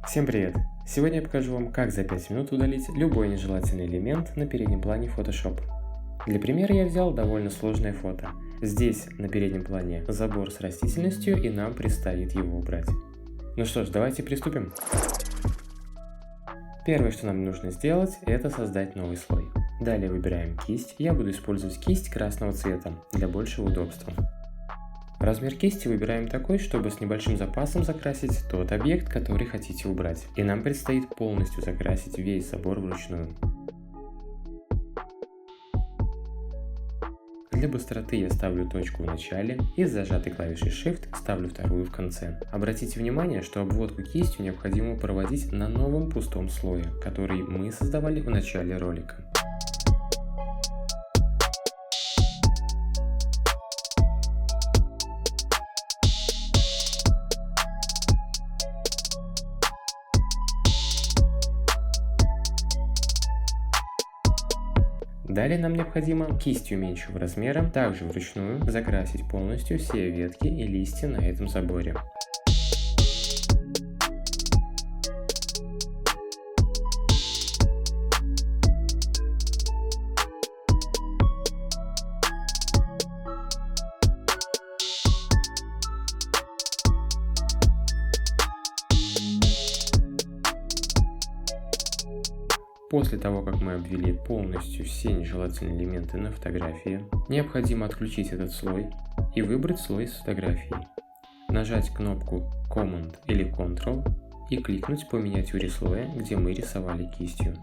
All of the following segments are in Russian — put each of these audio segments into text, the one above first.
Всем привет! Сегодня я покажу вам, как за 5 минут удалить любой нежелательный элемент на переднем плане Photoshop. Для примера я взял довольно сложное фото. Здесь на переднем плане забор с растительностью, и нам предстоит его убрать. Ну что ж, давайте приступим. Первое, что нам нужно сделать, это создать новый слой. Далее выбираем кисть. Я буду использовать кисть красного цвета для большего удобства. Размер кисти выбираем такой, чтобы с небольшим запасом закрасить тот объект, который хотите убрать. И нам предстоит полностью закрасить весь забор вручную. Для быстроты я ставлю точку в начале и с зажатой клавишей Shift ставлю вторую в конце. Обратите внимание, что обводку кистью необходимо проводить на новом пустом слое, который мы создавали в начале ролика. Далее нам необходимо кистью меньшего размера, также вручную, закрасить полностью все ветки и листья на этом заборе. После того, как мы обвели полностью все нежелательные элементы на фотографии, необходимо отключить этот слой и выбрать слой с фотографией. Нажать кнопку Command или Ctrl и кликнуть по миниатюре слоя, где мы рисовали кистью.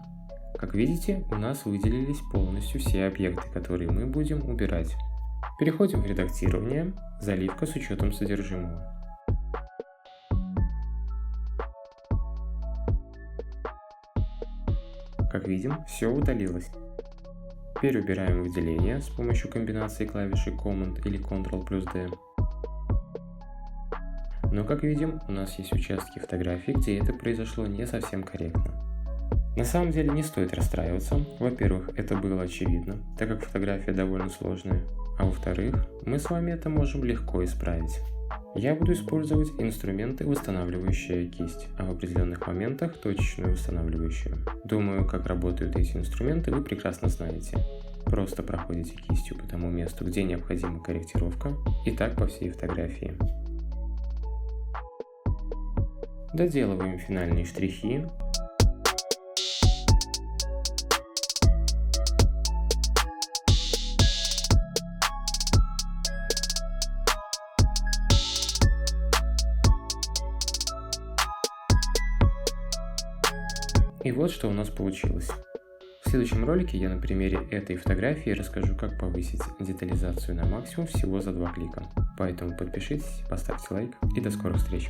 Как видите, у нас выделились полностью все объекты, которые мы будем убирать. Переходим в редактирование, заливка с учетом содержимого. Как видим, все удалилось. Теперь убираем выделение с помощью комбинации клавиши Command или Ctrl+D. Но как видим, у нас есть участки фотографий, где это произошло не совсем корректно. На самом деле не стоит расстраиваться. Во-первых, это было очевидно, так как фотография довольно сложная. А во-вторых, мы с вами это можем легко исправить. Я буду использовать инструменты, восстанавливающие кисть, а в определенных моментах точечную восстанавливающую. Думаю, как работают эти инструменты, вы прекрасно знаете. Просто проходите кистью по тому месту, где необходима корректировка, и так по всей фотографии. Доделываем финальные штрихи. И вот что у нас получилось. В следующем ролике я на примере этой фотографии расскажу, как повысить детализацию на максимум всего за 2 клика. Поэтому подпишитесь, поставьте лайк и до скорых встреч!